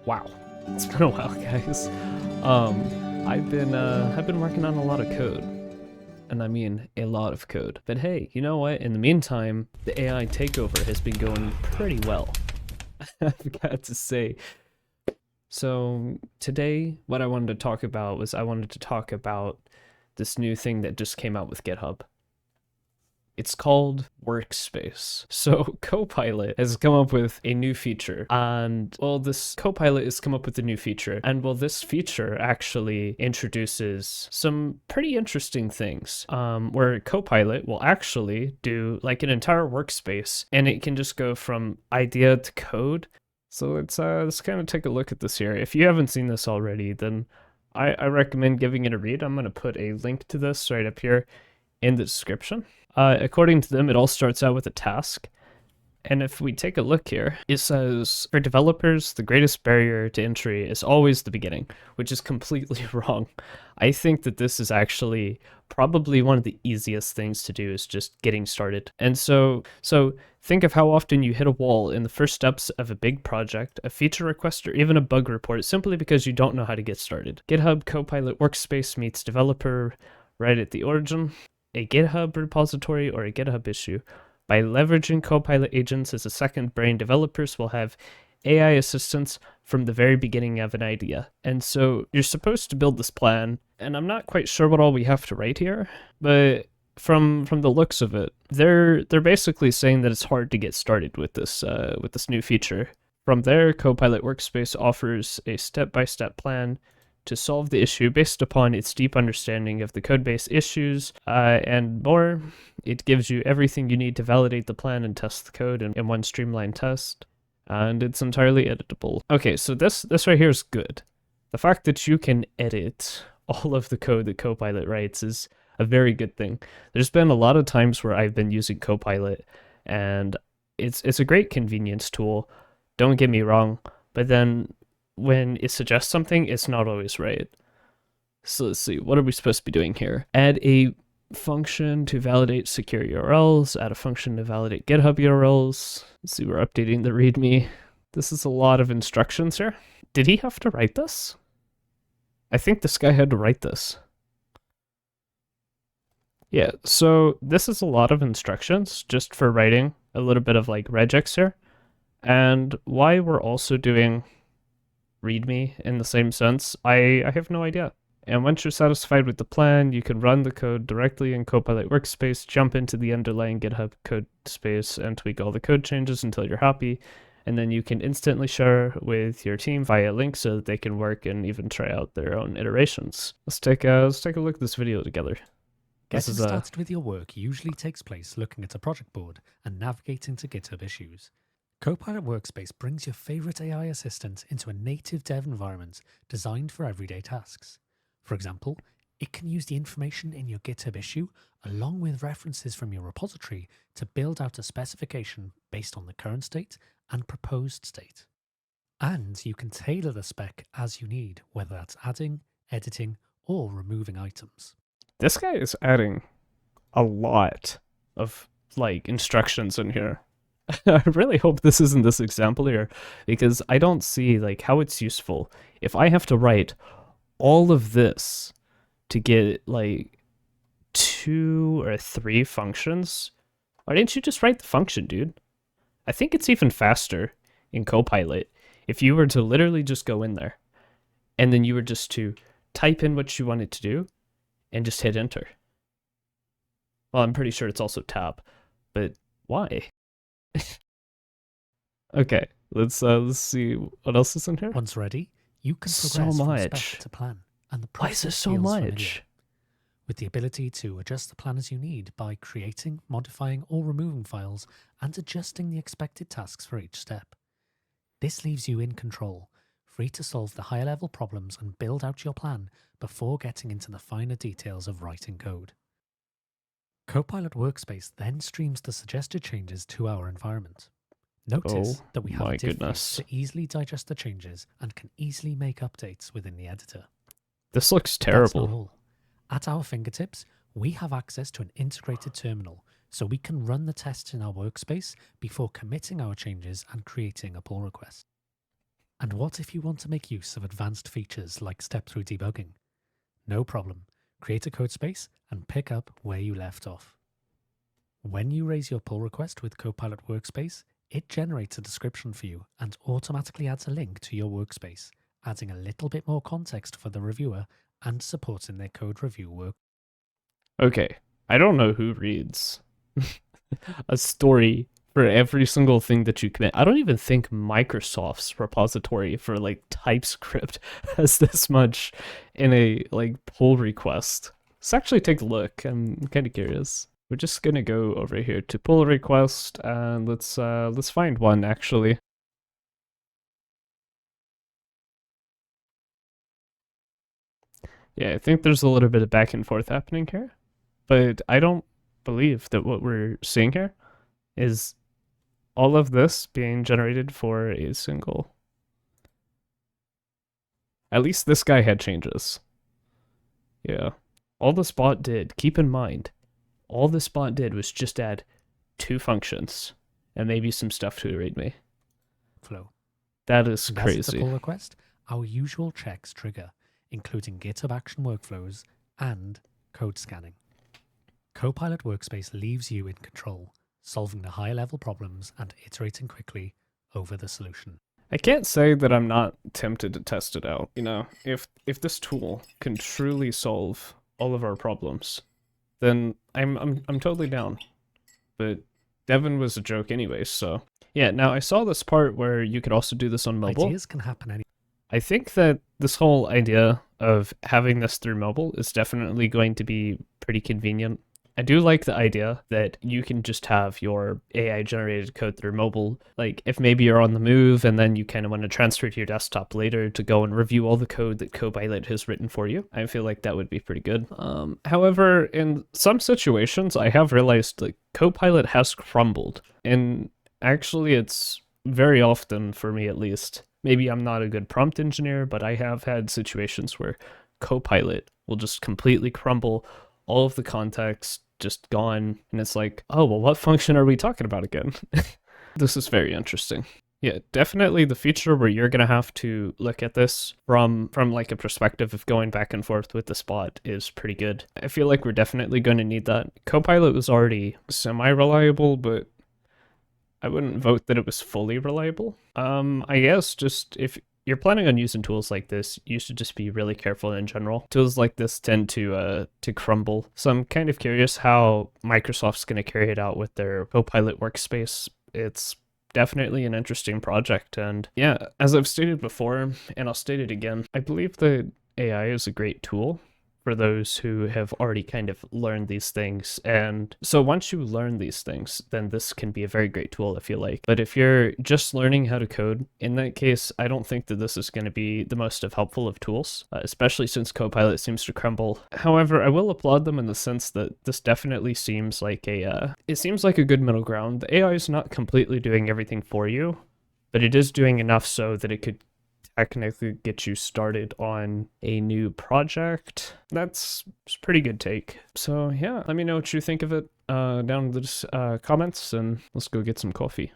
Wow, it's been a while, guys. I've been working on a lot of code, and I mean a lot of code. But hey, you know what? In the meantime, the AI takeover has been going pretty well. I've got to say. So today, what I wanted to talk about was I wanted to talk about this new thing that just came out with GitHub. It's called Workspace. So Copilot has come up with a new feature, and well, this Copilot has come up with a new feature, and well, this feature actually introduces some pretty interesting things, where Copilot will actually do like an entire workspace, and it can just go from idea to code. So let's kind of take a look at this here. If you haven't seen this already, then I recommend giving it a read. I'm going to put a link to this right up here in the description. According to them, it all starts out with a task. And if we take a look here, it says, for developers, the greatest barrier to entry is always the beginning, which is completely wrong. I think that this is actually probably one of the easiest things to do is just getting started. And so think of how often you hit a wall in the first steps of a big project, a feature request, or even a bug report simply because you don't know how to get started. GitHub Copilot Workspace meets developer right at the origin. A GitHub repository or a GitHub issue. By leveraging Copilot agents as a second brain, developers will have AI assistance from the very beginning of an idea. And so you're supposed to build this plan, and I'm not quite sure what all we have to write here, but from the looks of it, they're basically saying that it's hard to get started with this new feature. From there, Copilot Workspace offers a step-by-step plan to solve the issue based upon its deep understanding of the codebase issues and more. It gives you everything you need to validate the plan and test the code in one streamlined test, and it's entirely editable. Okay, so this right here is good. The fact that you can edit all of the code that Copilot writes is a very good thing. There's been a lot of times where I've been using Copilot, and it's a great convenience tool, don't get me wrong, but then when it suggests something, it's not always right. So let's see, what are we supposed to be doing here? Add a function to validate secure URLs, add a function to validate GitHub URLs. Let's see, we're updating the README. This is a lot of instructions here. Did he have to write this? I think this guy had to write this. Yeah, so this is a lot of instructions just for writing a little bit of like regex here. And why we're also doing README in the same sense, I have no idea. And once you're satisfied with the plan, you can run the code directly in Copilot Workspace, jump into the underlying GitHub code space, and tweak all the code changes until you're happy. And then you can instantly share with your team via link so that they can work and even try out their own iterations. Let's take a look at this video together. Getting started with your work usually takes place looking at a project board and navigating to GitHub issues. Copilot Workspace brings your favorite AI assistant into a native dev environment designed for everyday tasks. For example, it can use the information in your GitHub issue along with references from your repository to build out a specification based on the current state and proposed state. And you can tailor the spec as you need, whether that's adding, editing, or removing items. This guy is adding a lot of like instructions in here. I really hope this isn't this example here, because I don't see like how it's useful if I have to write all of this to get like 2 or 3 functions. Why didn't you just write the function, dude? I think it's even faster in Copilot if you were to literally just go in there and then you were just to type in what you wanted to do and just hit enter. Well, I'm pretty sure it's also tab, but why? Okay, let's see what else is in here. Once ready, you can progress from spec to plan, and the process Why is there so much? Familiar. With the ability to adjust the plan as you need by creating, modifying, or removing files and adjusting the expected tasks for each step. This leaves you in control, free to solve the higher level problems and build out your plan before getting into the finer details of writing code. Copilot Workspace then streams the suggested changes to our environment. Notice that we have a div to easily digest the changes and can easily make updates within the editor. This looks terrible. That's not all. At our fingertips, we have access to an integrated terminal, so we can run the tests in our workspace before committing our changes and creating a pull request. And what if you want to make use of advanced features like step-through debugging? No problem. Create a code space and pick up where you left off. When you raise your pull request with Copilot Workspace, it generates a description for you and automatically adds a link to your workspace, adding a little bit more context for the reviewer and supporting their code review work. Okay, I don't know who reads a story for every single thing that you commit. I don't even think Microsoft's repository for like TypeScript has this much in a like pull request. Let's actually take a look. I'm kind of curious. We're just gonna go over here to pull request and let's find one actually. Yeah, I think there's a little bit of back and forth happening here, but I don't believe that what we're seeing here is all of this being generated for a single. At least this guy had changes. Yeah. All this bot did, keep in mind, all this bot did was just add 2 functions and maybe some stuff to a README. Flow. That is And crazy. as it's a pull request, our usual checks trigger, including GitHub action workflows and code scanning. Copilot Workspace leaves you in control, solving the high-level problems and iterating quickly over the solution. I can't say that I'm not tempted to test it out. You know, if this tool can truly solve all of our problems, then I'm totally down. But Devin was a joke anyway, so yeah. Now I saw this part where you could also do this on mobile. Ideas can happen any. I think that this whole idea of having this through mobile is definitely going to be pretty convenient. I do like the idea that you can just have your AI generated code through mobile. Like if maybe you're on the move and then you kind of want to transfer to your desktop later to go and review all the code that Copilot has written for you. I feel like that would be pretty good. However, in some situations, I have realized like Copilot has crumbled. And actually it's very often, for me at least, maybe I'm not a good prompt engineer, but I have had situations where Copilot will just completely crumble, all of the context just gone, and it's like, oh, well, what function are we talking about again? This is very interesting. Yeah, definitely the feature where you're gonna have to look at this from like a perspective of going back and forth with the spot is pretty good. I feel like we're definitely going to need that. Copilot was already semi-reliable, but I wouldn't vote that it was fully reliable. I guess just if you're planning on using tools like this, you should just be really careful in general. Tools like this tend to crumble. So I'm kind of curious how Microsoft's going to carry it out with their Copilot Workspace. It's definitely an interesting project. And yeah, as I've stated before, and I'll state it again, I believe that AI is a great tool for those who have already kind of learned these things. And so once you learn these things, then this can be a very great tool, I feel like. But if you're just learning how to code, in that case, I don't think that this is going to be the most helpful of tools, especially since Copilot seems to crumble. However, I will applaud them in the sense that this definitely seems like it seems like a good middle ground. The AI is not completely doing everything for you, but it is doing enough so that it could technically get you started on a new project. That's a pretty good take. So yeah, let me know what you think of it down in the comments, and let's go get some coffee.